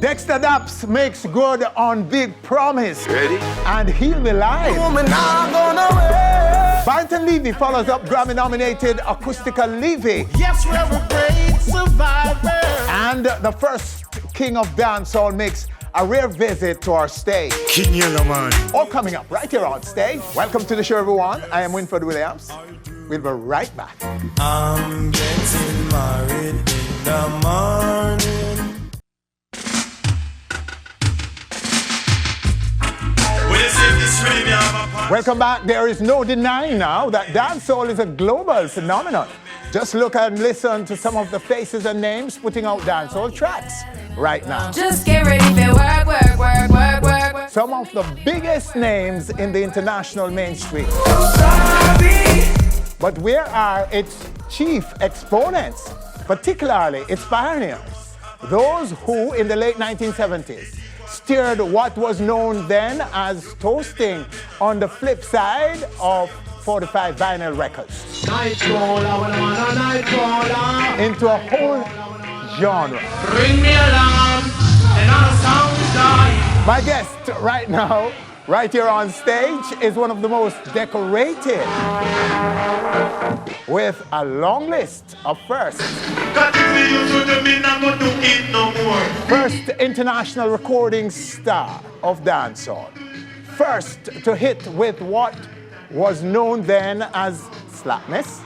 Dexta Daps makes good on big promise. Ready? And he'll be live. Barrington Levy follows up Grammy-nominated Acoustical Levy. Yes, we're a great survivor. And the first King of Dancehall makes a rare visit to our stage. King Yellowman. All coming up right here on stage. Welcome to the show, everyone. I am Winford Williams. We'll be right back. I'm getting married in the morning. Welcome back. There is no denying now that dancehall is a global phenomenon. Just look and listen to some of the faces and names putting out dancehall tracks right now. Just get ready for work, work, work, work, work, work. Some of the biggest names in the international mainstream. But where are its chief exponents, particularly its pioneers? Those who, in the late 1970s, steered what was known then as toasting on the flip side of 45 vinyl records into a whole genre. Bring me along, and I'll sound dying. My guest right now, right here on stage, is one of the most decorated, with a long list of firsts. First international recording star of dancehall. First to hit with what was known then as slackness.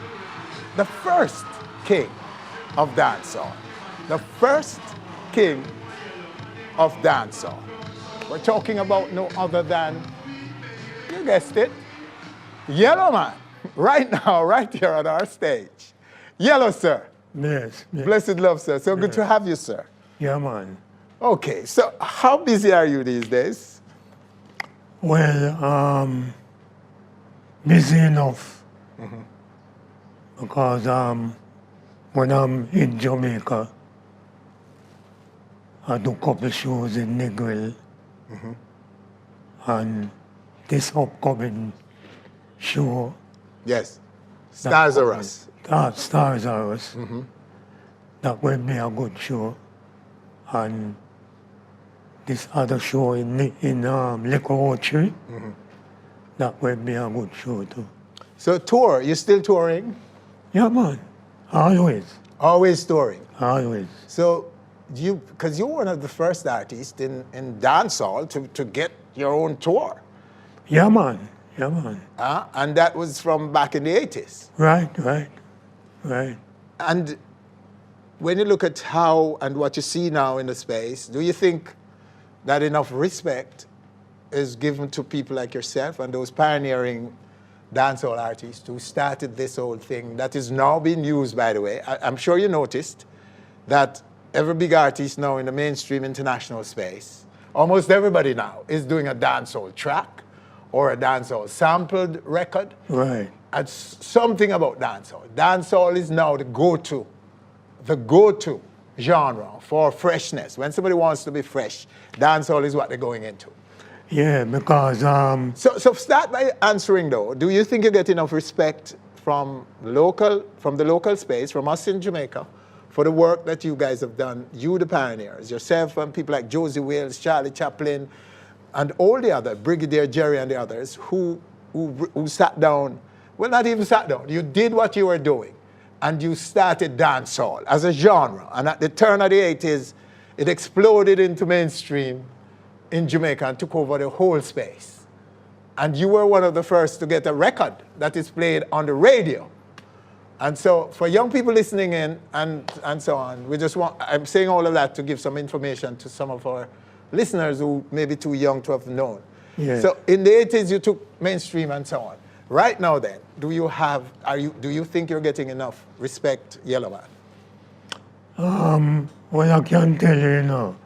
The first king of dancehall. The first king of dancehall. We're talking about no other than, you guessed it, Yellowman. Right now, right here on our stage. Yellow, sir. Yes. Blessed love, sir. So good to have you, sir. Yeah, man. Okay, so how busy are you these days? Well, busy enough. Because when I'm in Jamaica, I do a couple shows in Negril. And this upcoming show. Yes. Stars Are Us. Stars Are Us. That will be a good show. And this other show in Liquor Orchard, that will be a good show too. So tour, you still touring? Yeah, man. Always. Always touring. Always. So because you're one of the first artists in dancehall to get your own tour. Yeah, man. Yeah, man. And that was from back in the 80s. Right. And when you look at how and what you see now in the space, do you think that enough respect is given to people like yourself and those pioneering dancehall artists who started this whole thing that is now being used, by the way? I'm sure you noticed that every big artist now in the mainstream international space, almost everybody now is doing a dancehall track or a dancehall sampled record. Right. And something about dancehall. Dancehall is now the go-to genre for freshness. When somebody wants to be fresh, dancehall is what they're going into. Yeah, because So start by answering though. Do you think you get enough respect from the local space, from us in Jamaica, for the work that you guys have done? You, the pioneers, yourself, and people like Josie Wales, Charlie Chaplin, and all the other Brigadier Jerry and the others who sat down. Well, not even sat down. You did what you were doing, and you started dancehall as a genre. And at the turn of the 80s, it exploded into mainstream in Jamaica and took over the whole space. And you were one of the first to get a record that is played on the radio. And so for young people listening in and so on, I'm saying all of that to give some information to some of our listeners who may be too young to have known. Yeah. So in the 80s, you took mainstream and so on. Right now then, do you think you're getting enough respect, Yellowman? Well, I can tell you now,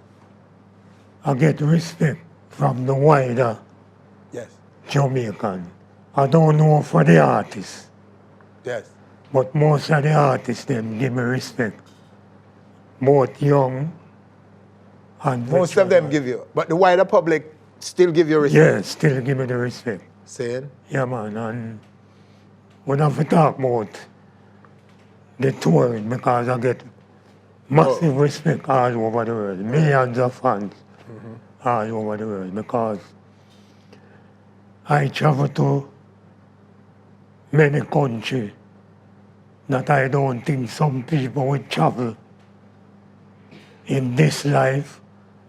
I get respect from the wider Jamaican. I don't know for the artists. Yes. But most of the artists, them give me respect. Both young and most of them give you, but the wider public still give you respect? Yeah, still give me the respect. Saying? Yeah, man, and when I talk about the touring, because I get massive respect all over the world. Millions of fans all over the world because I travel to many countries that I don't think some people would travel in this life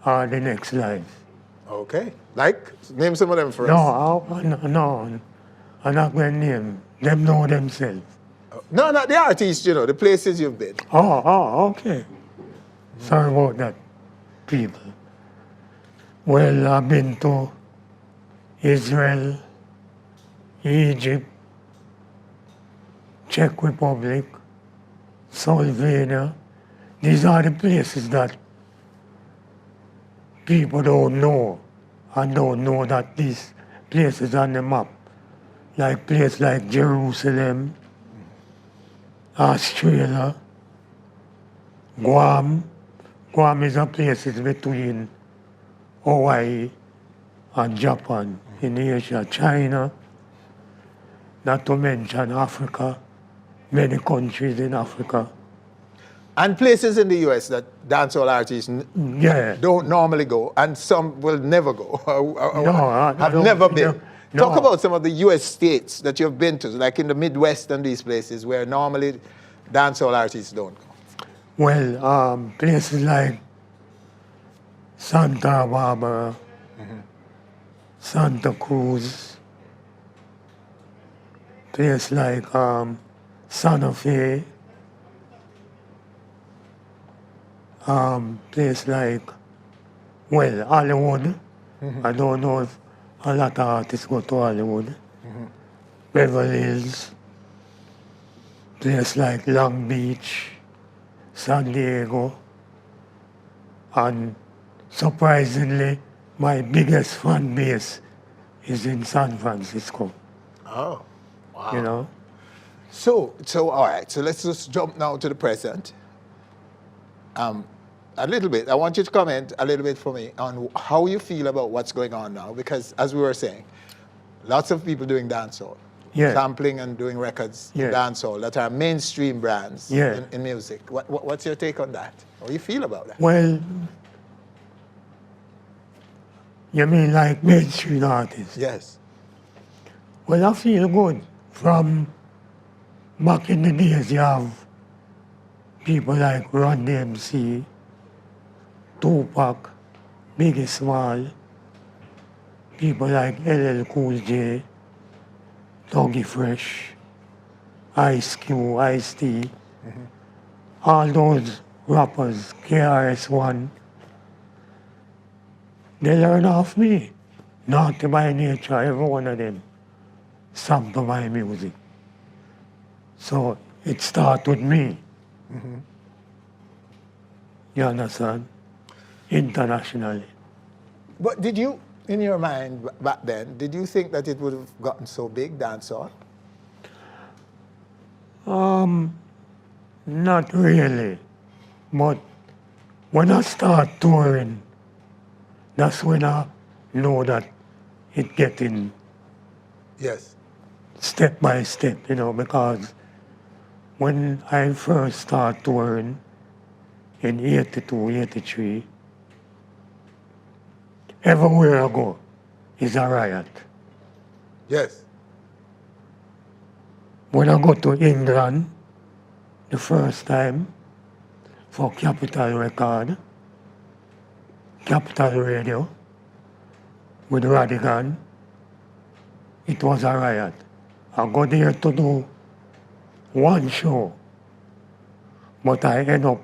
or the next life. Okay. Like, name some of them for us. No, I'm not going to name. Them know themselves. No, not the artists, you know, the places you've been. Okay. Sorry about that, people. Well, I've been to Israel, Egypt, Czech Republic, Slovenia. These are the places that people don't know and don't know that these places on the map. Like places like Jerusalem, Australia, Guam. Guam is a place between Hawaii and Japan in Asia, China, not to mention Africa, many countries in Africa. And places in the US that dancehall artists don't normally go, and some will never go, have never been. Talk about some of the US states that you've been to, like in the Midwest and these places where normally dancehall artists don't go. Well, places like Santa Barbara, Santa Cruz, places like Santa Fe, place like, well, Hollywood. I don't know if a lot of artists go to Hollywood. Beverly Hills, place like Long Beach, San Diego, and surprisingly, my biggest fan base is in San Francisco. Oh, wow. You know? So all right, so let's just jump now to the present. A little bit, I want you to comment a little bit for me on how you feel about what's going on now, because as we were saying, lots of people doing dancehall, sampling and doing records in dancehall that are mainstream brands in music. What's your take on that? How do you feel about that? Well, you mean like mainstream artists? Yes. Well, I feel good. From back in the days, you have people like Run DMC, Tupac, Biggie Small, people like LL Cool J, Dougie Fresh, Ice Cube, Ice-T, all those rappers, KRS-One, they learn off me. Naughty by Nature, every one of them sample my music. So it started with me. You understand? Internationally. But did you, in your mind back then, did you think that it would have gotten so big, dancehall? Not really. But when I start touring, that's when I know that it's getting step by step, you know, because when I first started touring in 82, 83, everywhere I go is a riot. Yes. When I go to England the first time for Capital Record, Capital Radio, with Radigan, it was a riot. I go there to do one show, but I end up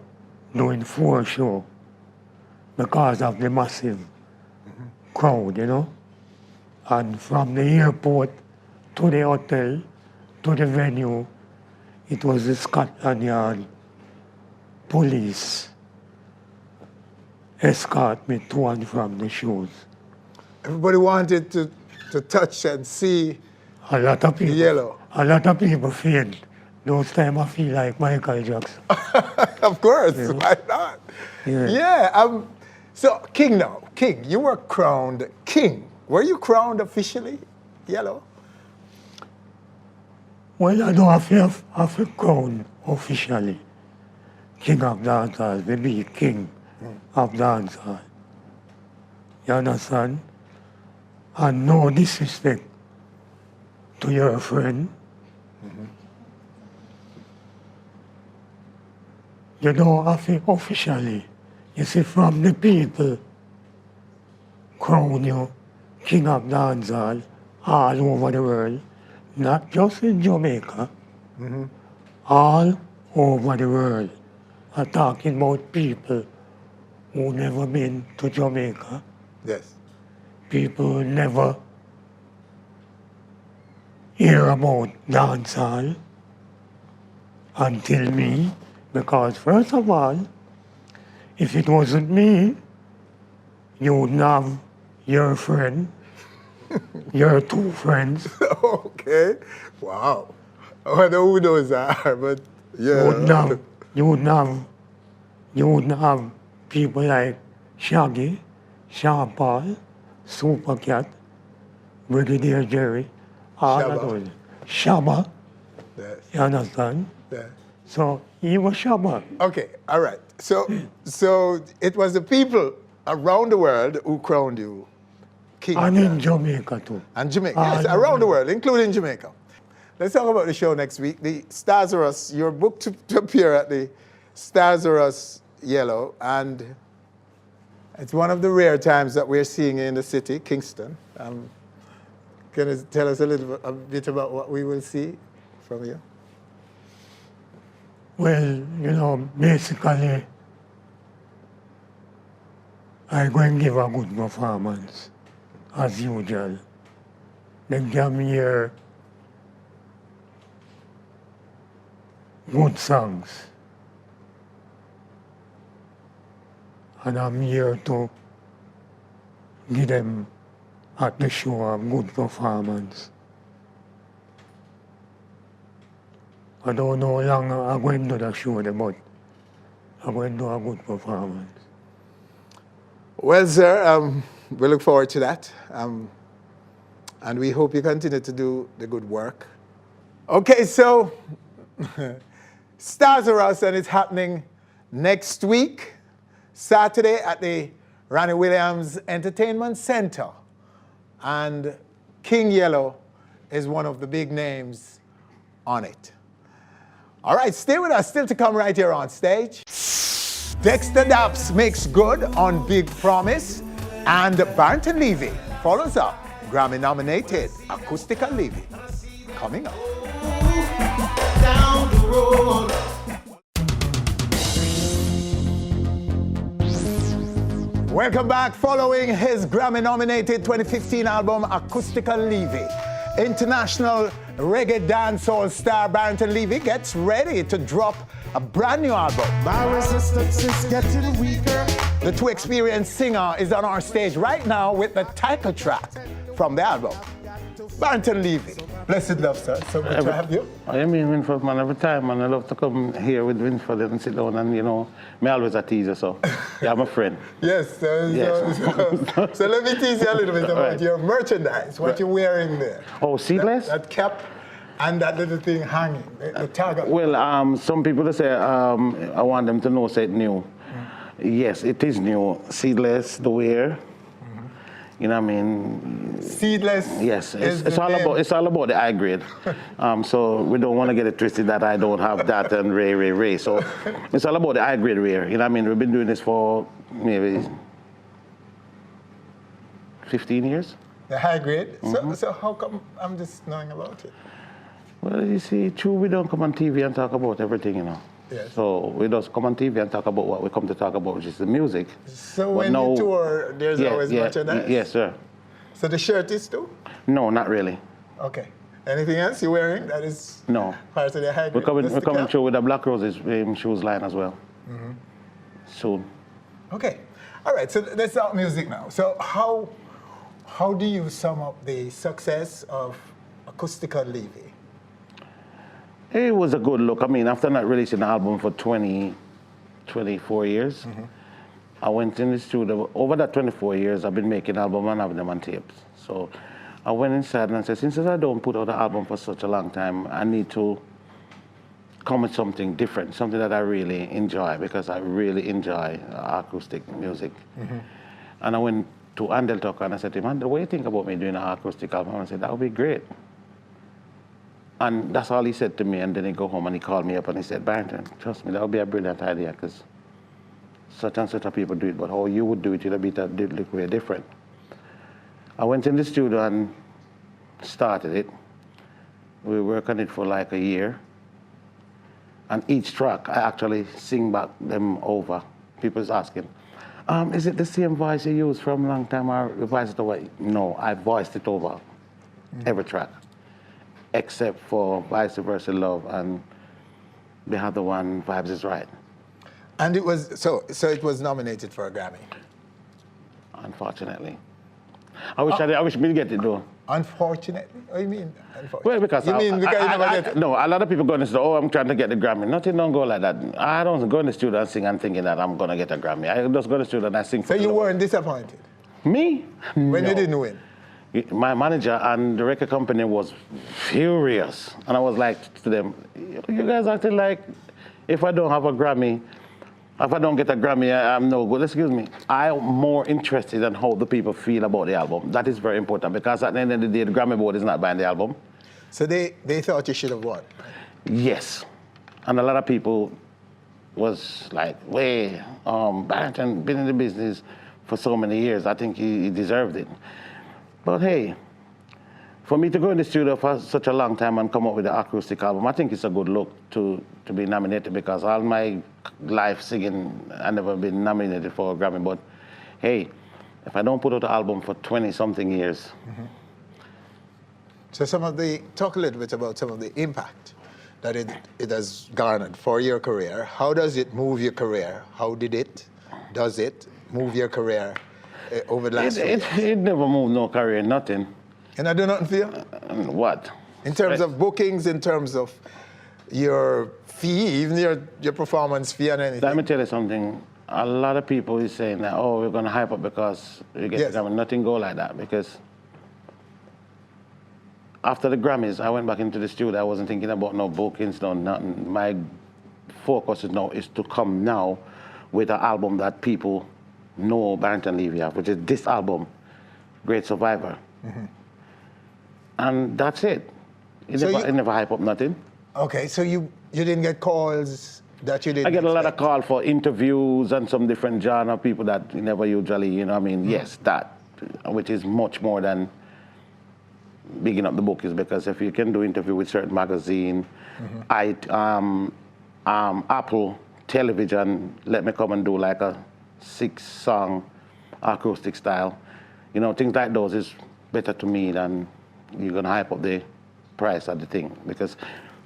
doing 4 shows because of the massive crowd, you know. And from the airport to the hotel to the venue, it was the Scotland Yard police escort me to and from the shows. Everybody wanted to touch and see a lot of people, Yellow. A lot of people faint. Those times I feel like Michael Jackson. Of course, Yeah. why not? Yeah. So King now, King, you were crowned King. Were you crowned officially, Yellow? Well, I don't have a crown officially. King of Dancehall, we be King of Dancehall. You understand? And no disrespect to your friend. You don't have to officially, you see, from the people crown you King of Dancehall all over the world, not just in Jamaica, all over the world. I'm talking about people who never been to Jamaica, Yes. people who never hear about dancehall until me, because first of all, if it wasn't me, you wouldn't have your friend, your two friends. Okay. Wow. I wonder who those are, but yeah. You wouldn't have people like Shaggy, Sean Paul, Super Cat, Brigadier Jerry, all of Shabba. those. Shabba, Yes. you understand? Yeah. So he was Shabba. Okay, all right. So it was the people around the world who crowned you king. And of in that. Jamaica too. And Jamaica. Ah, Yes, yeah. around the world, including Jamaica. Let's talk about the show next week. The Stars Are Us, you're booked to appear at the Stars Are Us Yellow, and it's one of the rare times that we're seeing you in the city, Kingston. Can you tell us a bit about what we will see from you? Well, you know, basically, I'm going to give a good performance, as usual. Then come here good songs. And I'm here to give them at the show a good performance. I don't know how long I'm going to do the show, but I'm going to do a good performance. Well, sir, we look forward to that. And we hope you continue to do the good work. Okay, so Stars Are Us, and it's happening next week, Saturday at the Ronnie Williams Entertainment Center. And King Yellow is one of the big names on it. All right, stay with us. Still to come right here on stage. Dexta Daps makes good on Big Promise, and Barrington Levy follows up Grammy-nominated Acoustical Levy. Coming up. Down the road. Welcome back. Following his Grammy-nominated 2015 album, Acoustical Levy, international reggae dancehall star Barrington Levy gets ready to drop a brand new album. My resistance is getting weaker. The too experienced singer is on our stage right now with the title track from the album. Barrington Levy. Blessed love, sir. So good to have you. I mean Winford, man, every time, man. I love to come here with Winford and sit down and, you know, me always a teaser, so yeah, I'm a friend. Yes, Yes. so let me tease you a little bit about Right. your merchandise, what you're wearing there. Oh, seedless? That cap and that little thing hanging, the tag. Well, some people they say I want them to know say it new. Yes, it is new. Seedless, the wear. You know what I mean? Seedless. Yes, is it's the all name. about the high grade. So we don't want to get it twisted that I don't have that and Ray. So it's all about the high grade wear. You know what I mean? We've been doing this for maybe 15 years. The high grade. So how come I'm just knowing about it? Well, you see, true, we don't come on TV and talk about everything, you know. Yes. So we just come on TV and talk about what we come to talk about, which is the music. So But when no- you tour, there's always merchandise? Yes, sir. So the shirt is too? No, not really. Okay. Anything else you're wearing that is No. part of the high We're grade? coming Just the cap? through with the Black Roses shoes line as well. Soon. Okay. All right, so let's talk music now. So how do you sum up the success of Acoustical Levy? It was a good look. I mean, after not releasing an album for 24 years, I went in the studio. Over that 24 years, I've been making albums and having them on tapes. So I went inside and I said, since I don't put out an album for such a long time, I need to come with something different, something that I really enjoy, because I really enjoy acoustic music. And I went to Andel Tucker and I said to him, Andel, what do you think about me doing an acoustic album? And I said, that would be great. And that's all he said to me. And then he go home and he called me up and he said, Barrington, trust me, that would be a brilliant idea, because such and such a people do it, but how you would do it, it'll be very different. I went in the studio and started it. We worked on it for like a year. And each track, I actually sing back them over. People's asking, is it the same voice you used from a long time or revised it over? No, I voiced it over every track, except for Vice Versa Love and the other one, Vibes Is Right. And it was, so it was nominated for a Grammy? Unfortunately. I wish me get it though. Unfortunately? What do you mean, unfortunately? Well, because you mean because you never get it? No, a lot of people go in and say, oh, I'm trying to get the Grammy. Nothing don't go like that. I don't go in the studio and sing and thinking that I'm going to get a Grammy. I just go in the studio and I sing for So you Lord. weren't disappointed? Me? When No. you didn't win? My manager and the record company was furious. And I was like to them, you guys acting like if I don't have a Grammy, if I don't get a Grammy, I'm no good. Excuse me. I'm more interested in how the people feel about the album. That is very important, because at the end of the day, the Grammy board is not buying the album. So they thought you should have won? Yes. And a lot of people was like, way, Barrington been in the business for so many years. I think he deserved it. But hey, for me to go in the studio for such a long time and come up with an acoustic album, I think it's a good look to be nominated, because all my life singing, I never been nominated for a Grammy. But hey, if I don't put out an album for 20-something years. So talk a little bit about some of the impact that it has garnered for your career. How does it move your career? Does it move your career over the last few years? It never moved no career, nothing. And I do nothing for you? What? In terms of bookings, in terms of your fee, even your performance fee and anything? Let me tell you something. A lot of people is saying that, oh, we're going to hype up because we get the Grammy. Nothing go like that, because after the Grammys, I went back into the studio. I wasn't thinking about no bookings, no nothing. My focus is to come now with an album that people know Barrington Levy have, which is this album, Great Survivor. And that's it. It never hype up nothing. Okay, so you didn't get calls that you didn't I get a lot of expect? calls for interviews and some different genre, people that you never usually, yes, that, which is much more than bigging up the bookies, because if you can do interview with certain magazine, Apple Television let me come and do like a 6-song acoustic style. Things like those is better to me than you're gonna hype up the price of the thing, because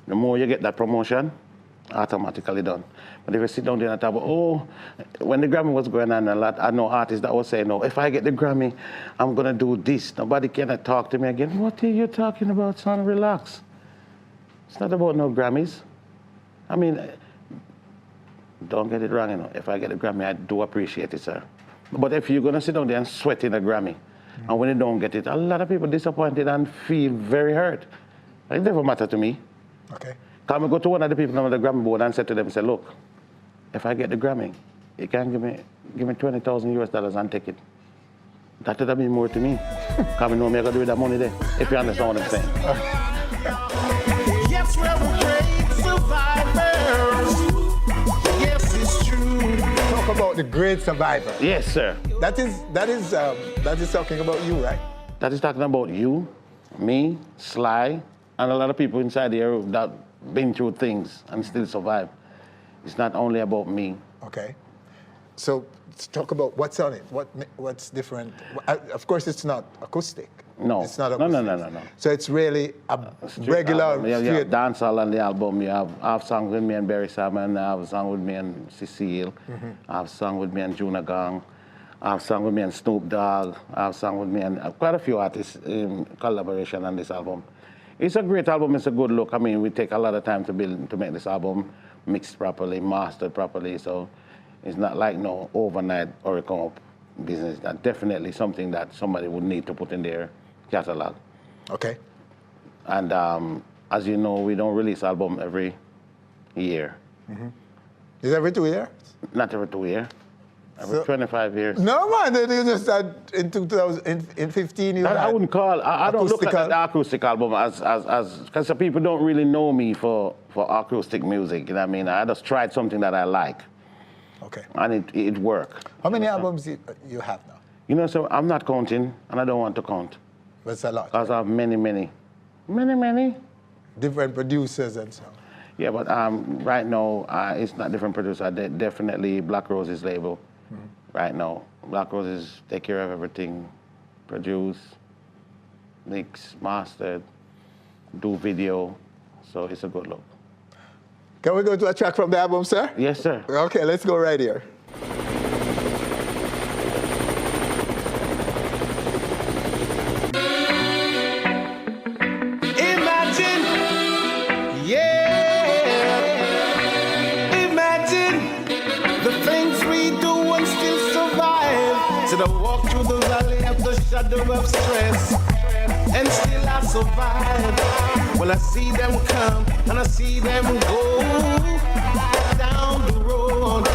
the more you get that promotion, automatically done. But if you sit down there and talk about, oh, when the Grammy was going on, I know artists that was saying, no, if I get the Grammy, I'm gonna do this. Nobody can talk to me again. What are you talking about, son? Relax. It's not about no Grammys. I mean, don't get it wrong, if I get a Grammy, I do appreciate it, sir. But if you're gonna sit down there and sweat in a Grammy, and when you don't get it, a lot of people disappointed and feel very hurt. It never matter to me. Okay. Come and go to one of the people on the Grammy board and say to them, look, if I get the Grammy, you can give me $20,000 and take it. That would mean more to me. Come and know me, I got to do with that money there, if you understand what I'm saying. Yes, we're great survivors. Yes, it's true. Talk about the Great Survivor. Yes, sir. That is talking about you, right? That is talking about you, me, Sly, and a lot of people inside here that been through things and still survive. It's not only about me. Okay. So let's talk about what's on it. What's different? Of course, it's not acoustic. No. It's not acoustic. No. So it's really a regular album. You have straight... dancehall on the album. You have songs with me and Barry Salmon. I have a song with me and Cecile. I have a song with me and Juna Gang. I have a song with me and Snoop Dogg. I have a song with me and quite a few artists in collaboration on this album. It's a great album. It's a good look. I mean, we take a lot of time to make this album mixed properly, mastered properly. So it's not like no overnight or come up business. That's definitely something that somebody would need to put in their catalog. Okay. And as you know, we don't release album every year. Is it every 2 years? Not every 2 years. Every So- 25 years. No, man, they just had in 15 you I had wouldn't call. I don't look at acoustical. the acoustic album as because some people don't really know me for acoustic music. You know what I mean? I just tried something that I like, Okay. and it worked. How many albums you have now? You know, so I'm not counting, and I don't want to count That's a lot. because I have many. Different producers and so on. Yeah, but right now it's not different producer. Definitely Black Rose's label. Right now, Black Roses take care of everything, produce, mix, master, do video. So it's a good look. Can we go to a track from the album, sir? Yes, sir. Okay, let's go right here. Imagine, yeah. Imagine the things we do and still survive. Should I walk through the valley of the shadow of stress and still I survive? Well, I see them come and I see them go down the road.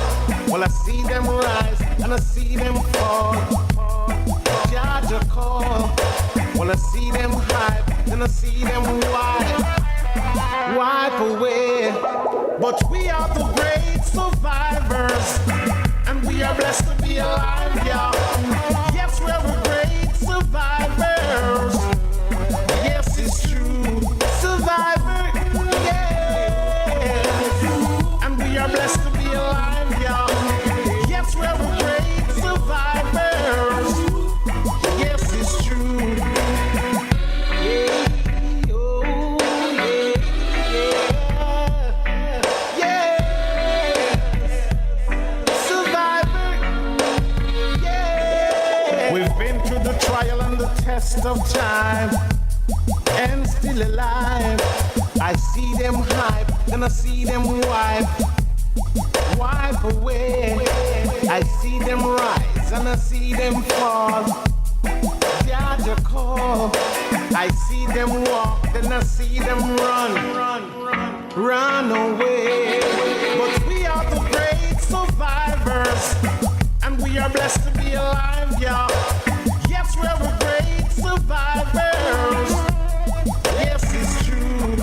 Well, I see them rise and I see them fall. Judge a call. Well, I see them hype and I see them wipe away. But we are the great survivors, and we are blessed to be alive, y'all. Yes, we're the great survivors. Yes, it's true. Survivor, yes. And we are blessed to be alive, y'all. Yes, we're the great survivors. Yes, it's true. Yeah, oh, yeah, survivor, yeah. We've been through the trial and the test of time, and still alive. I see them hype, and I see them wipe away. I see them rise, and I see them fall. Judge a call. I see them walk, then I see them run away. But we are the great survivors, and we are blessed to be alive, y'all. Yes, we're the great survivors. Yes, it's true.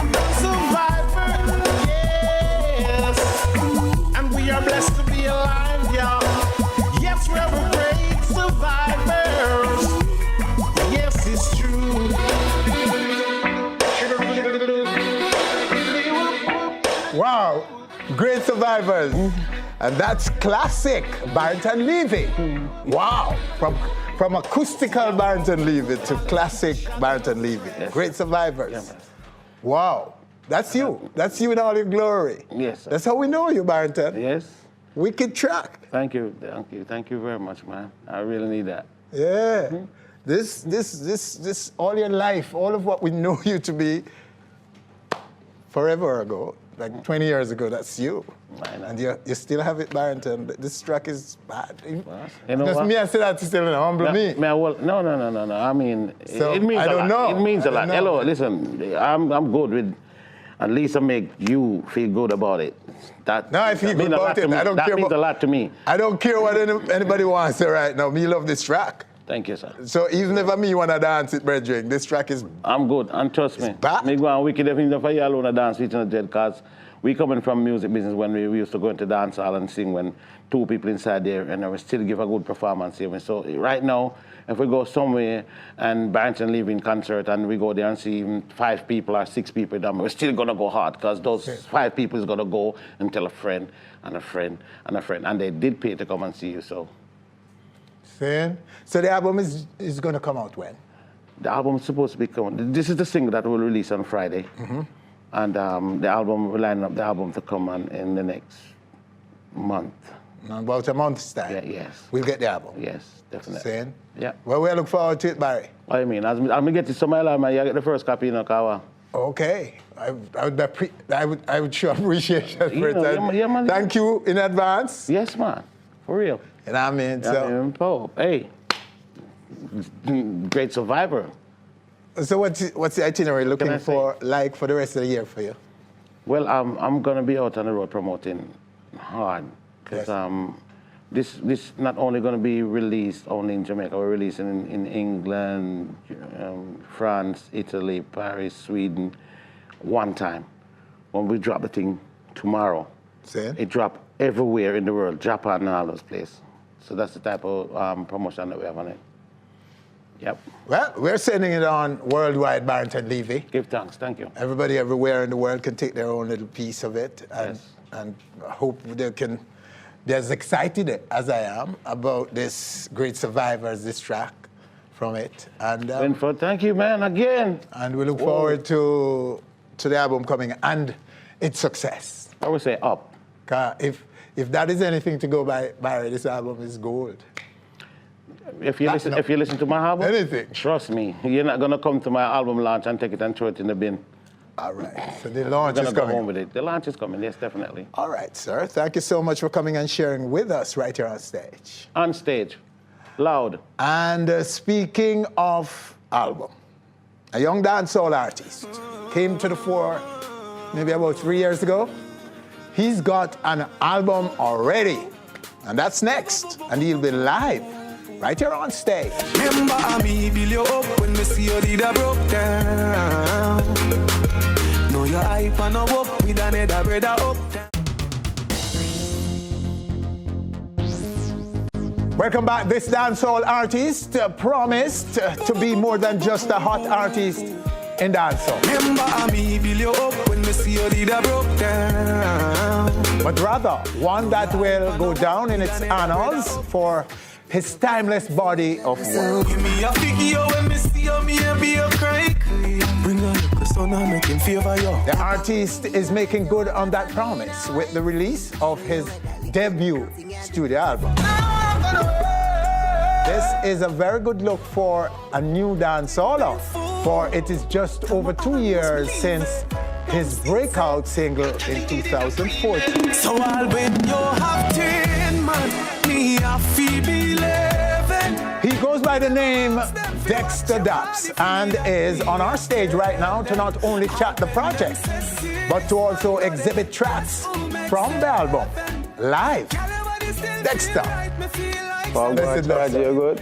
Survivor, yes. And we are blessed to be alive, y'all. Yes, we're the great survivors. Yes, it's true. Wow, great survivors. And that's classic Barrington Levy. Wow, from acoustical Barrington Levy to classic Barrington Levy. Yes. Great survivors. Yeah, man. Wow, that's you. That's you in all your glory. Yes, sir. That's how we know you, Barrington. Yes. Wicked track. Thank you. Thank you very much, man. I really need that. Yeah. This, all your life, all of what we know you to be forever ago, like 20 years ago, that's you. I know. And you still have it, Barrington. This track is bad. You know Just what? me, I say that to still humble me. No. I mean, So, it means I a don't lot. know. It means a I don't lot. know. Hello, listen, I'm good with. At least I make you feel good about it. No, I feel good about it. I don't that care means about- a lot to me. I don't care what anybody wants to say right now. Me love this track. Thank you, sir. So even if me want to dance it, brethren, this track is I'm good, and trust me. bad. Me go on wicked if for you alone a dance with you dead, cause we coming from music business when we used to go into dance hall and sing when two people inside there and we still give a good performance here. So right now, if we go somewhere and Barrington Levy in concert and we go there and see even 5 people or 6 people, then we're still gonna go hard because those 5 people is gonna go and tell a friend and a friend and a friend, and they did pay to come and see you. So saying. So the album is going to come out when? the album is supposed to be coming. This is the single that we'll release on Friday, and the album we're lining up the album to come on in the next month. In about a month's time. Yeah, yes. We'll get the album. Yes, definitely. Saying. Yeah. Well, we look forward to it, Barry. What I mean, as I get to some album, you get the first copy in a car. Okay. I would show appreciation for You it. know, And yeah, man. Thank you in advance. Yes, man. For real. And I mean, so, Hey, great survivor. so what's the itinerary looking I say? for, like, for the rest of the year for you? Well, I'm going to be out on the road promoting hard because this not only going to be released only in Jamaica, we're releasing in England, France, Italy, Paris, Sweden, one time. When we drop the thing tomorrow, it drop everywhere in the world, Japan and all those places. So that's the type of promotion that we have on it. Yep. Well, we're sending it on worldwide, Barrington Levy. Give thanks, thank you. Everybody everywhere in the world can take their own little piece of it, and I hope they can be as excited as I am about this Great Survivors, this track from it. And Winford, thank you, man, again. And we look forward to the album coming and its success. I would say up. If that is anything to go by, Barry, this album is gold. If you listen to my album, anything. Trust me, you're not gonna come to my album launch and take it and throw it in the bin. All right. So the launch is coming. Go coming. home with it. The launch is coming. Yes, definitely. All right, sir. Thank you so much for coming and sharing with us right here on stage. On stage, loud. And speaking of album, a young dancehall artist came to the fore maybe about 3 years ago. He's got an album already, and that's next. And he'll be live right here on stage. Remember me, build you up when we see you did a broke down. Know your hype and no walk with another brother up down. Welcome back. This dancehall artist promised to be more than just a hot artist in dancehall. Remember me, build you up when we see you did a broke down. But rather, one that will go down in its annals for his timeless body of work. Give me a figure when me see you, me and be a cry. Bring a look, son, I'm making favor you. The artist is making good on that promise with the release of his debut studio album. This is a very good look for a new dancehaller, for it is just over 2 years since his breakout single in 2014. So I'll when you have 10 man, me a feel 11. He goes by the name Dexta Daps and is on our stage right now to not only chat the project, but to also exhibit tracks from the album live. Dexter. You're good.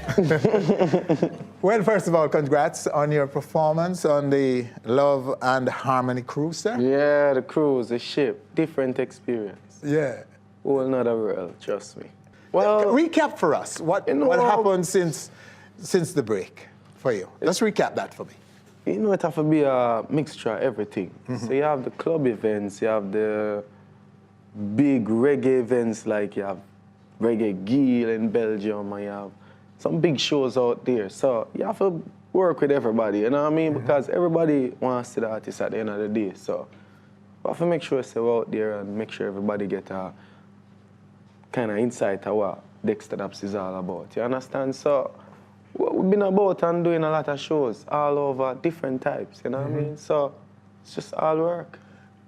Well, first of all, congrats on your performance on the Love and Harmony cruise, sir. Yeah, the cruise, the ship, different experience. Yeah. Whole another world, trust me. Well, recap for us what happened since the break for you. Let's recap that for me. You know, it have to be a mixture of everything. So you have the club events, you have the big reggae events, like you have Reggae Gill in Belgium, and you have some big shows out there. So you have to work with everybody, you know what I mean? Because everybody wants to see the artist at the end of the day. So you have to make sure we're out there and make sure everybody get a kind of insight of what Dexta Daps is all about. You understand? So we've been about and doing a lot of shows all over different types, you know what I mean? So it's just all work.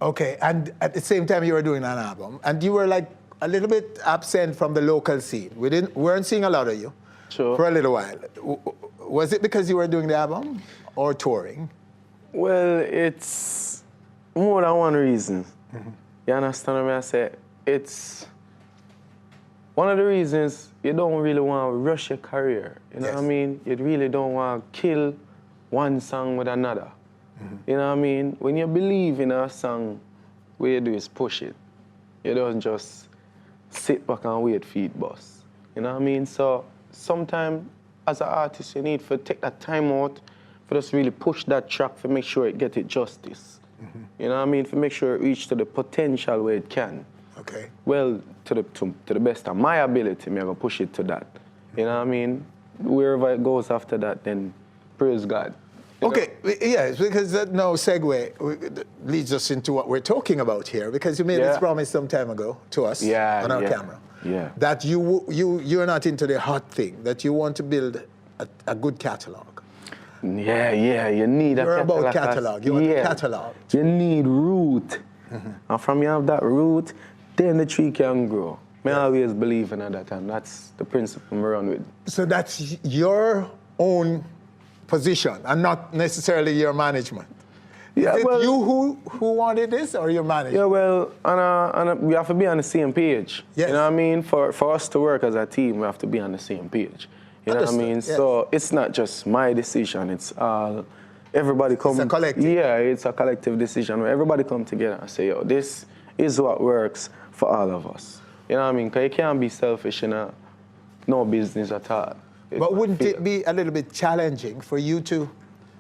Okay, and at the same time you were doing an album, and you were like a little bit absent from the local scene. We weren't seeing a lot of you for a little while. Was it because you were doing the album or touring? Well, it's more than one reason. You understand what I say? It's one of the reasons you don't really want to rush your career. You know what I mean? You really don't want to kill one song with another. You know what I mean? When you believe in a song, what you do is push it. You don't just sit back and wait for it bust. You know what I mean? So sometimes as an artist, you need to take that time out for just really push that track to make sure it get it justice. You know what I mean? To make sure it reach to the potential where it can. Okay. Well, to the best of my ability, I'm going to push it to that. You know what I mean? Wherever it goes after that, then praise God. Okay, yes, because that no segue leads us into what we're talking about here, because you made this promise some time ago to us on our camera. Yeah. That you're not into the hot thing, that you want to build a good catalog. Yeah, you need a catalog. You're about catalog, you want a catalog. You need root. And from you have that root, then the tree can grow. I always believe in that, and that's the principle I run with. So that's your own position and not necessarily your management. Yeah, Is it well, you who wanted this or your manager? Yeah, well, we have to be on the same page. Yes. You know what I mean? For us to work as a team, we have to be on the same page. You know what I mean? Understood, yes. So it's not just my decision. It's everybody come. a collective. Yeah, it's a collective decision where everybody come together and say, yo, this is what works for all of us. You know what I mean? Because you can't be selfish in no business at all. But wouldn't it be a little bit challenging for you to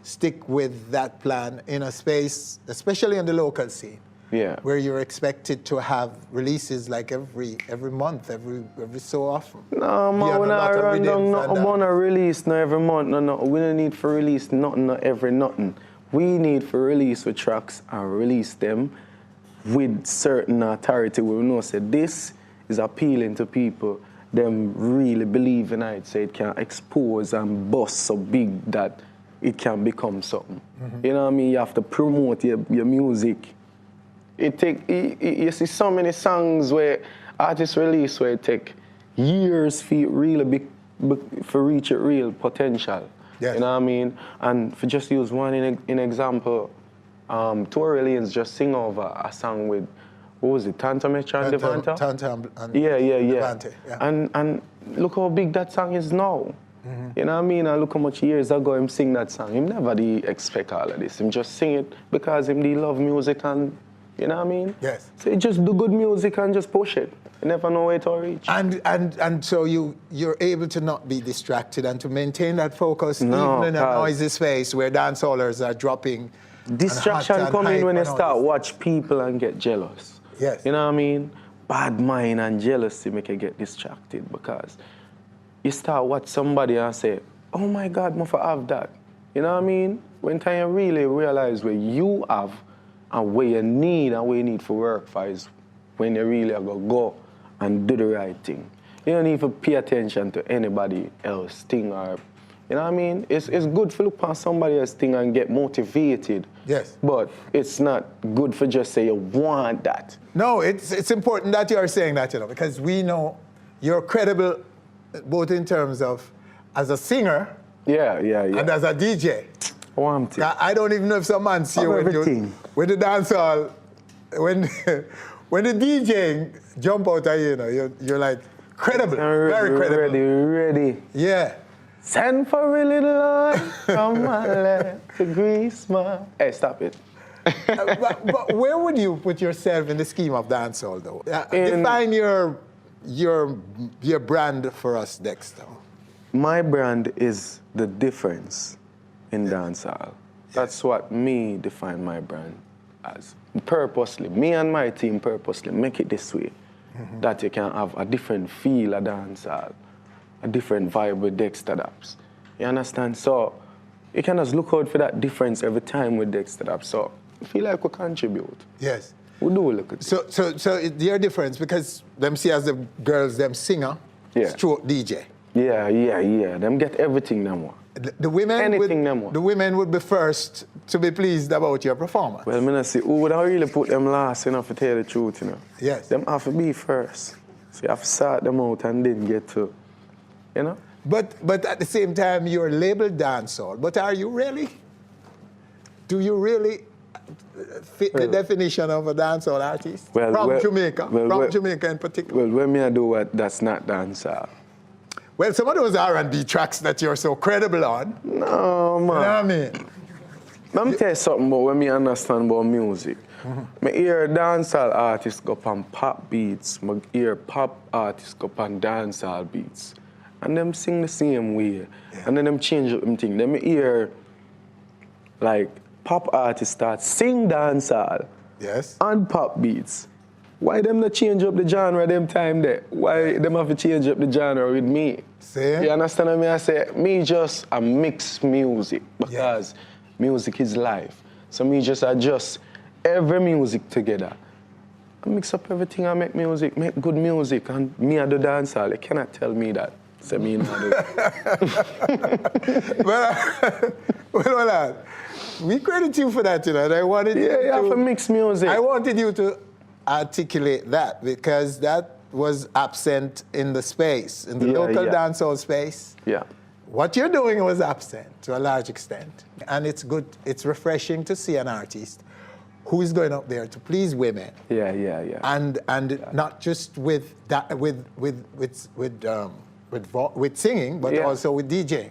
stick with that plan in a space, especially in the local scene, Yeah. where you're expected to have releases like every month, every so often? No, Be man, on we a lot not of run rhythms down and nothing that. about a release no every month. No. We don't need for release nothing no every nothing. We need for release with tracks and release them with certain authority where we know say this is appealing to people. Them really believe in it, say it can expose and bust so big that it can become something. You know what I mean? You have to promote your music. You see so many songs where artists release where it take years for it really big, for reach its real potential. Yes. You know what I mean? And for just use one in example, Tory Lanez just sing over a song with, what was it, Tanta Mecha and Devanta? Tanta and Yeah. Devante, yeah. And look how big that song is now. You know what I mean? And look how much years ago him sing that song. Him never did expect all of this. Him just sing it because him did love music and, you know what I mean? Yes. So he just do good music and just push it. You never know where to reach. And so you're able to not be distracted and to maintain that focus No, even in a cause- noisy space where dancehallers are dropping. Distraction and hot come and in when you hype and all start this. watch people and get jealous. Yes. You know what I mean? Bad mind and jealousy make you get distracted because you start watch somebody and say, oh my God, must have that. You know what I mean? When time you really realize where you have and where you need for work for is when you really are gonna go and do the right thing. You don't need to pay attention to anybody else thing or, you know what I mean? It's good to look past somebody else's thing and get motivated. Yes. But it's not good for just say you want that. No, it's important that you are saying that, because we know you're credible both in terms of as a singer Yeah. and as a DJ. Want it. I don't even know if some man see Of you when everything. with the dancehall, when the DJing jump out at you, you're like credible, very credible. Ready. Yeah. Send for a little oil from my land to grease my... Hey, stop it. But where would you put yourself in the scheme of dancehall, though? In- Define your brand for us, Dexter. My brand is the difference in dancehall. That's what me define my brand as. Purposely, me and my team purposely make it this way, that you can have a different feel of dancehall, a different vibe with Dexta Daps. You understand? So you can just look out for that difference every time with Dexta Daps. So I feel like we contribute. Yes. We do look at it. So your difference, because them see as the girls, them singer, Yeah. stroke DJ. Yeah. Them get everything them want. The women Anything them want. the women would be first to be pleased about your performance. Well, I see who would I really put them last, to tell the truth, Yes. Them have to be first. So you have to sort them out and then get to, But at the same time, you're labeled dancehall. But are you really? Do you really fit the definition of a dancehall artist? From Jamaica, Jamaica in particular. Well, when me I do what, that's not dancehall. Well, some of those R&B tracks that you're so credible on. No, man. You know what I mean? Let me tell you something about when me understand about music. I hear dancehall artists go on pop beats. I hear pop artists go on dancehall beats. And them sing the same way. And then them change up them thing. Then I hear, like, pop artists start sing dancehall. Yes. And pop beats. Why them not change up the genre them time there? Why them have to change up the genre with me? See? You understand what I say? Me just a mix music because music is life. So me just adjust every music together. I mix up everything, I make music, make good music, and me I do dancehall. You cannot tell me that. Say me not do it. well, we credit you for that, and I wanted Yeah, you have to mix music. I wanted you to articulate that because that was absent in the space, in the local dancehall space. Yeah. what you're doing was absent to a large extent. And it's good, it's refreshing to see an artist who is going up there to please women. Yeah. And not just with singing, but also with DJing.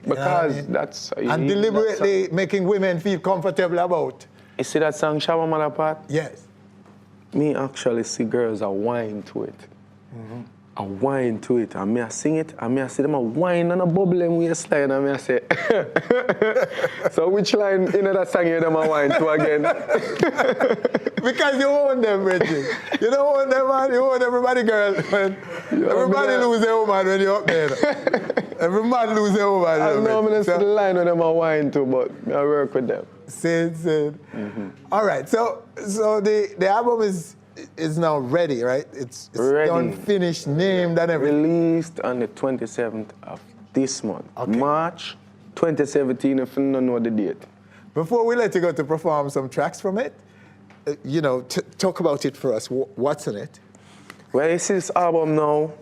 Because that's... And deliberately making women feel comfortable about. You see that song, Shabba Mother Part? Yes. Me actually see girls a whine to it. A whine to it. And me I sing it, and me I see them a whine and a bubble in waistline, and me I say, so which line in that song you them a whine to again? Because you own them, Reggie. You don't own them, man. You own everybody, girl. Man. Everybody lose their woman when you're up there. Every man lose their woman. I know I'm going to see the line when them a whine to, but I work with them. Sid. All right, so the album is now ready, right? It's ready. Done, finished, named, and everything. Released on the 27th of this month. Okay. March 2017, if you don't know the date. Before we let you go to perform some tracks from it, talk about it for us. What's in it? Well, this album now,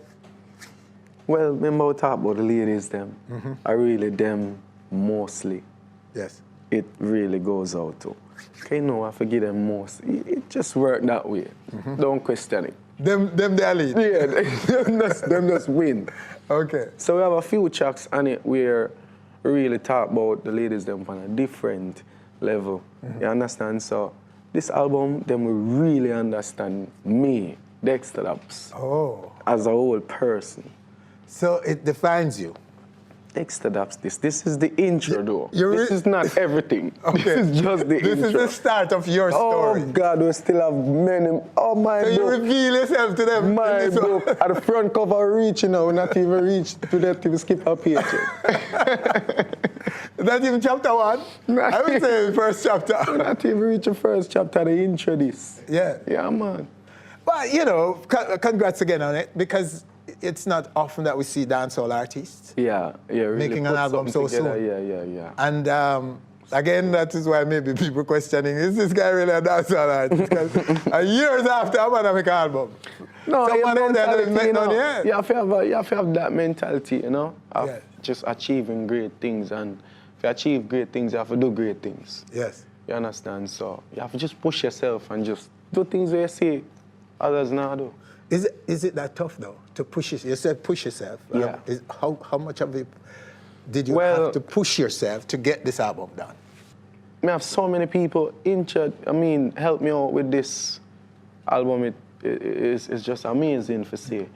well, remember we talk about the ladies, them. I really them mostly. Yes. It really goes out to. Okay, no, I forget them most. It just worked that way. Don't question it. Them they lead. Yeah, them just win. Okay. So we have a few tracks on it where we really talk about the ladies them on a different level. You understand? So this album, them will really understand me, Dexta Daps, as a whole person. So it defines you. Dexta Daps, this is the intro, though. This is not everything. Okay. This is just the intro. This is the start of your story. Oh, God, we still have many. Oh, my book. So you reveal yourself to them. My book. At the front cover, reaching now. Not even reach to that to skip a page. Not even chapter 1? I would say the first chapter. Not even reach the first chapter, the intro this. Yeah. Yeah, man. But, congrats again on it, because it's not often that we see dancehall artists really making an album so together. soon. Yeah. And again, that is why maybe people questioning, is this guy really a dancehall artist? Because years after, I'm going to make an album. No, you have to have that mentality, of just achieving great things. And if you achieve great things, you have to do great things. Yes. You understand? So you have to just push yourself and just do things where you see others now do. Is it that tough, though, to push yourself? You said push yourself. Yeah. How much of it did you have to push yourself to get this album done? I have so many people help me out with this album. It's just amazing to see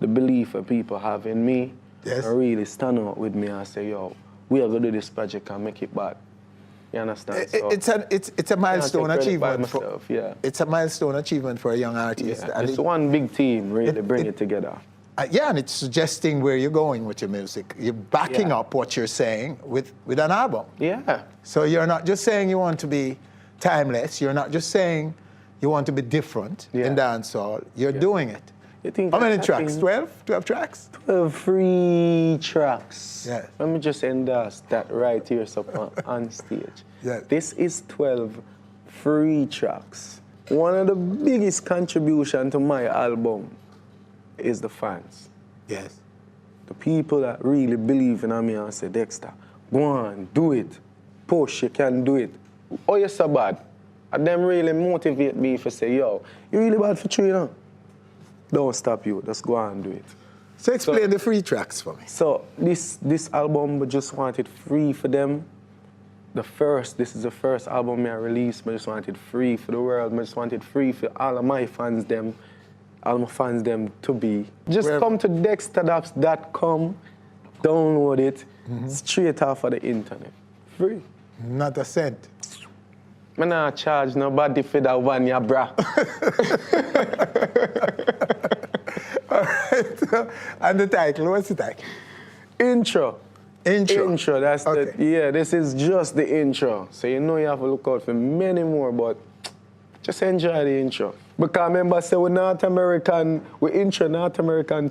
the belief that people have in me. Yes. And really stand out with me and say, yo, we are going to do this project and make it bad. You understand? It's a milestone achievement. It's a milestone achievement for a young artist. Yeah. And it's one big team really bring it together. And it's suggesting where you're going with your music. You're backing up what you're saying with an album. Yeah. So you're not just saying you want to be timeless. You're not just saying you want to be different in dancehall. You're doing it. How many tracks? 12? 12 tracks? 12 free tracks. Yeah. Let me just endorse that right here on stage. Yeah. This is 12 free tracks. One of the biggest contributions to my album is the fans. Yes. The people that really believe in me and say, Dexter, go on, do it. Push, you can do it. Oh, you're so bad. And them really motivate me to say, yo, you're really bad for 3 now. Don't stop you, just go on and do it. So explain the free tracks for me. So this album, we just want it free for them. This is the first album I released, but I just want it free for the world. I just want it free for all of my fans, to be. Just come to dextadaps.com, download it, straight off of the internet. Free. Not a cent. I don't charge nobody for that one, ya bra. All right. And the title, what's the title? Intro. Intro, that's this is just the intro. So you have to look out for many more, but just enjoy the intro. Because remember, say we North American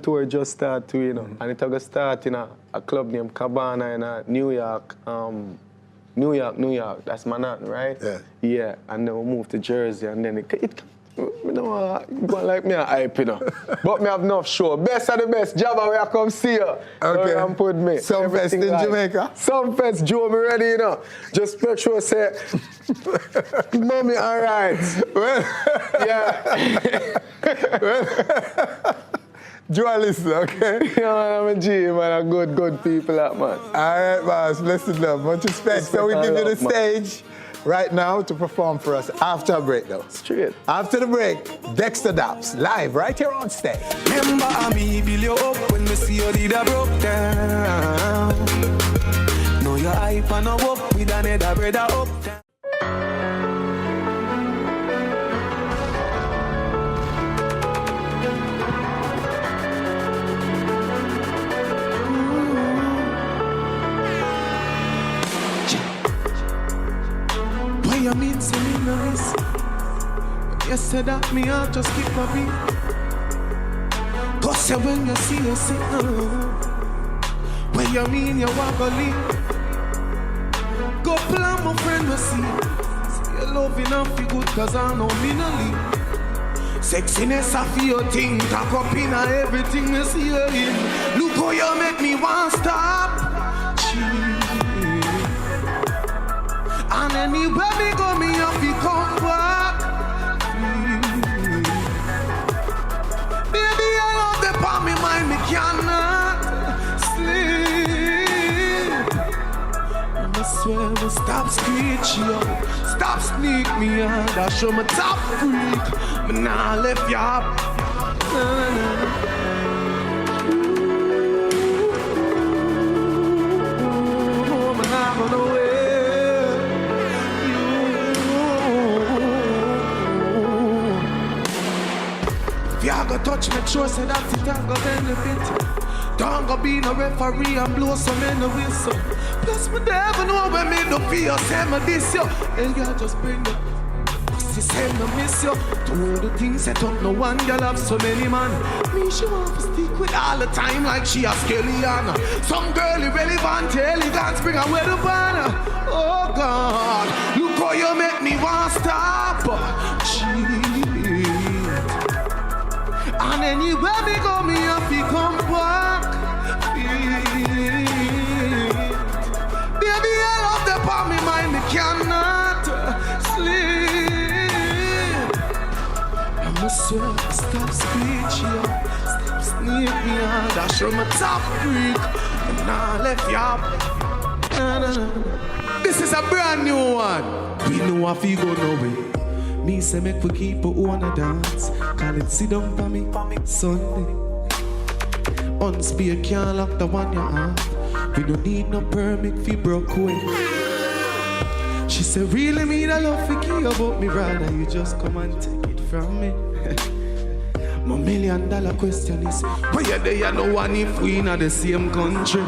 tour just start to, and it's going to start in a club named Cabana in New York. New York. That's Manhattan, right? Yeah. Yeah, and then we'll move to Jersey, and then Me don't want go like me a hype, you know. But me have enough show. Best of the best. Jabba, where I come see you. Okay. And put me. Some fest in Jamaica. Some fest, Joe, me ready, you know. Just make sure say, mommy, all right. Well, Yeah. dualist, okay? Yeah, man, I'm a G, man. I'm good people, that man. All right, boss. Blessed love. Much respect. So we give you the stage right now to perform for us after a break, though. Straight. After the break, Dexta Daps, live right here on stage. Remember me build you up when me see you did a broke down. Know your hype and no up with another brother up down. Why you mean so me nice? You said that me I'll just keep my beat. Cause when you see you sit down, when you mean you want to leave, go plan my friend to see. See you love enough be good cause I know me no leave. Sexiness I feel thing, talk up in everything you see you in. Look how you make me want stop. And anywhere me go, me have to come back. Baby, I love the palm in mind, me cannot sleep. And I swear, me stop screech you, stop sneak me out. I show my top freak, me nah left you up. Ooh, me nah run away. If you go touch me, sure say that it ain't go benefit. Don't go be no referee and blow some in the whistle. Plus me never know when me do feel say me this yo. And you just bring the pussy say me miss you. Do the things set up no one girl have so many man. Me she want to stick with all the time like she a skeleton. Some girl irrelevant, elegant, bring away the banner. Oh God, look how you make me want stop. And anywhere me go, me have to come back. Baby, I love the palm in mind, me cannot sleep. I must stop speech, yo. Stop sneak me out. I show my top freak. And now I left you up. This is a brand new one. We know if we go nowhere. Me say make we keep we wanna dance. Call it sit down for me Sunday. Unspeak can't lock the one you have. We don't need no permit fi broke away. She said really me I love for care about me brother. You just come and take it from me. My $1 million question is why you there you know one if we in the same country.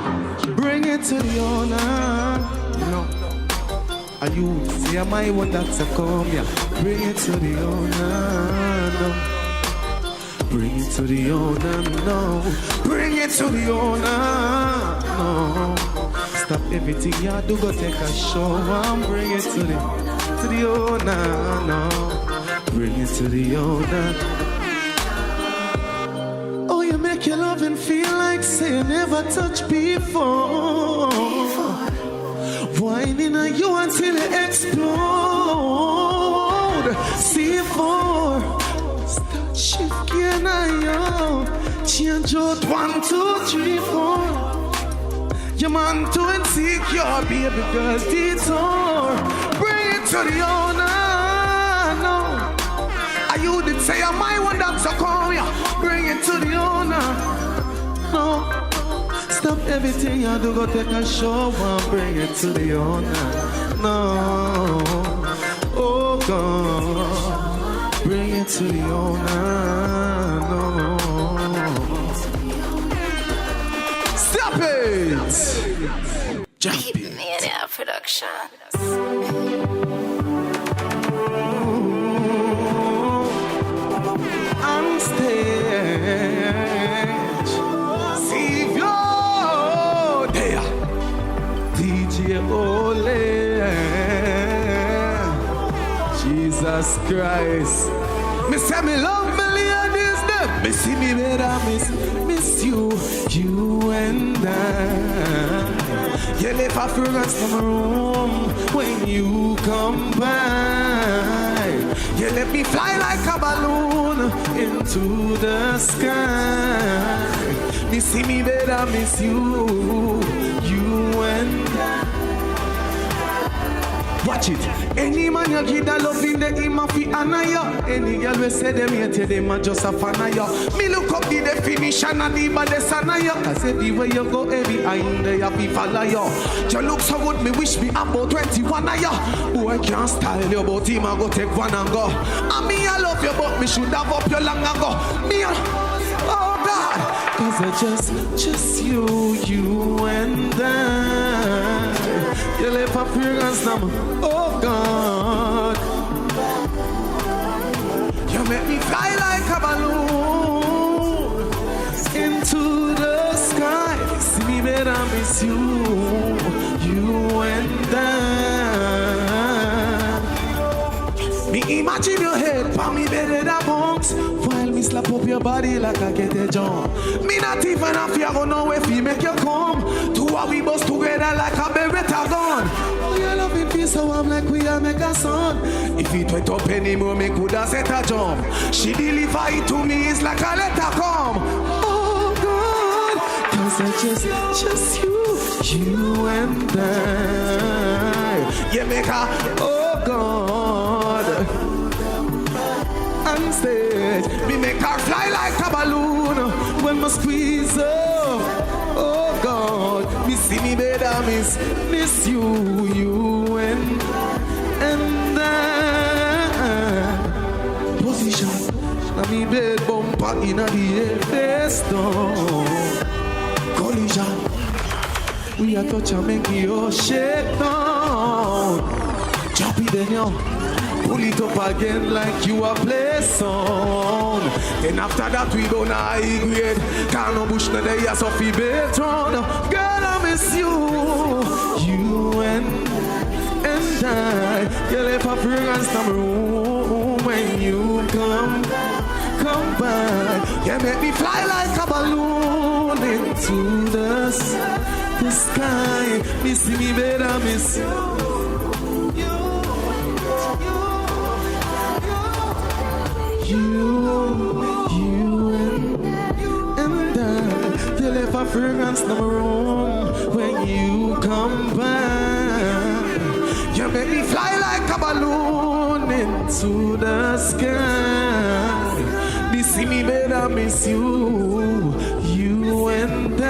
Bring it to the owner. No. And you say my one that's a come here. Bring it to the owner, no. Bring it to the owner, no. Bring it to the owner, no. Stop everything you do, go take a show and bring it to the owner, no. Bring it to the owner. Oh, you make your loving feel like say you never touched before. Whining on you until it explode. C4 start shift gear now. Change out 1, 2, 3, 4. Your man too insecure, baby girl detour. Bring it to the owner, no. I you did say I'm my one that's a call ya. Bring it to the owner, no. Stop everything you do, go take a show and bring it to the owner. No, oh God, bring it to the owner. No, stop it. Jump it. Media Production. Onstage. See you there. DJ Ole. Jesus Christ. Me say me love me ladies them. Me see me better miss you and I. You left a fragrance from my room when you come by. You let me fly like a balloon into the sky. Me see me better miss you and I. Watch it. Any man you give the love in the him a fi honor you. Any girl we say them hate you, them a just a fan of you. Me look up the definition of the baddest of you. Cause everywhere you go, every eye in there fi follow you. You look so good, me wish me about 21 of you. Boy can't style you, but him a go take one and go. And me I love you, but me should have up you long ago. Me oh God. Cause I just you and I. You left a fragrance now, oh God. You make me fly like a balloon into the sky. See me better miss you and I. Me imagine your head, for me better than bounce. While me slap up your body like I get a jump. Me not even a fear go know if you make you come. Two of we bust together like a beretta gun. Oh, you love me feel so I'm like we are make a son. If it went up anymore, me coulda set a jump. She deliver it to me, it's like a letter come. Oh God, cause I just you and I. You make a, oh God. On stage, me make her fly like a balloon when me squeeze up. Oh God, me see me better miss you and I. Position, na me bed bumper inna the air, face down. Collision, we a touch and make you shake down. Drop it then yo. Pull it up again like you a play song. Then after that we don't high grade. Can't no bush no day as of the Beltron. Girl I miss you and I. You left a fragrance in my room when you come back. You make me fly like a balloon into the sky. Me see me better miss you. You and I. You left a fragrance in my room when you come back. You make me fly like a balloon into the sky. Me see me better miss you and I.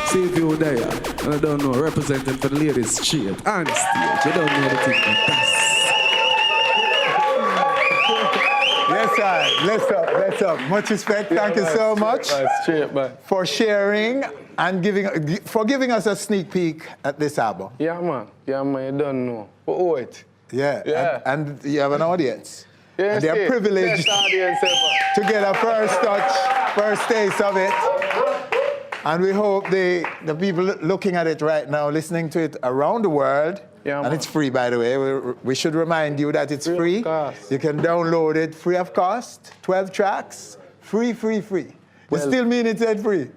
See if you're there. And I don't know, representing for the ladies' cheer on stage. You don't know the thing like that. Yes, sir. Let's up. Much respect. Thank you so much for sharing and giving us a sneak peek at this album. Yeah, man. You don't know. But wait. Yeah. And you have an audience. Yes, and they're privileged to get a first taste of it. And we hope the people looking at it right now, listening to it around the world, and it's free, by the way. We should remind you that it's free. You can download it free of cost, 12 tracks, free. We still mean it said free.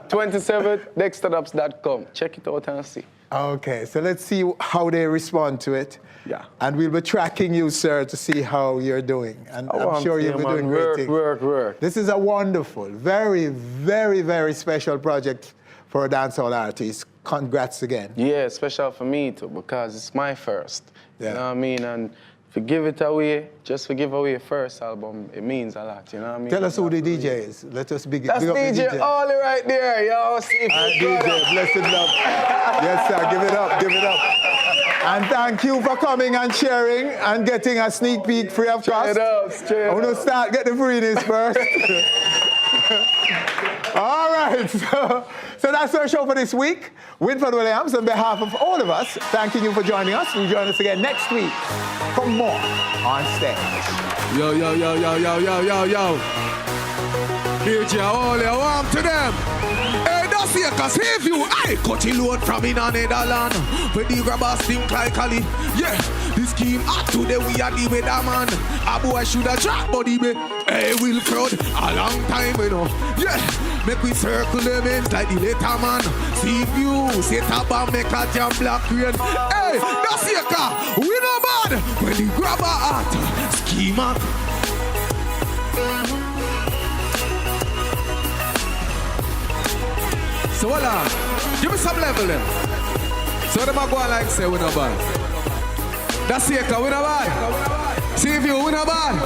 27, DextaDaps.com. Check it out and see. Okay, so let's see how they respond to it. Yeah. And we'll be tracking you, sir, to see how you're doing. And I'm sure you'll be doing great things. Work. This is a wonderful, very, very, very special project for a dancehall artist. Congrats again. Yeah, special for me too, because it's my first. Yeah. You know what I mean? And to give it away, just to give away first album, it means a lot, you know what I mean? Tell us who the DJ is. Let us big That's up the DJ DJ. Ollie right there, yo. See if you got DJ, it. blessed love. Yes, sir, give it up. And thank you for coming and sharing and getting a sneak peek free of cost. Straight I want to up. start, get the freeness first. All right, so that's our show for this week. Winford Williams, on behalf of all of us, thanking you for joining us. And join us again next week for more On Stage. Yo. Here, all you warm to them. Hey, that's That's it, cause if you, I cut it load from in a Netherland. When the grabber stink like Ali. Yeah, this scheme hot today we are the weatherman. A boy shoulda drop body me. Hey, Will crowd, a long time, you know. Yeah, make we circle them ends like the later man. See if you set up and make a jam black rain. Hey, that's it, cause we no bad. When the grabber hot, scheme hot. So hold on, give me some level then. So them are going like say we no bad. That's it, we no bad. See if you we no bad.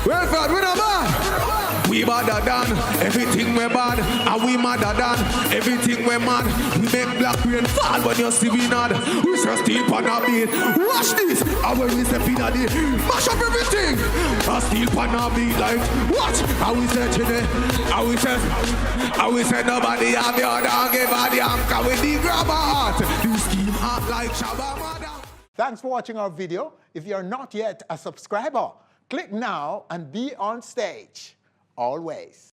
Well, God, we no bad. We badder than everything we bad, and we madder than everything we mad. We make black rain fall when you see we nod. We just steal pan a beat. Watch this, and when we step in a day, mash up everything. I steal pan a beat like what? How we say today? How we say nobody have your dog give a damn. Cause we the grabber heart. You scheme hot like Shabba Madam. Thanks for watching our video. If you're not yet a subscriber, click now and be on stage. Always.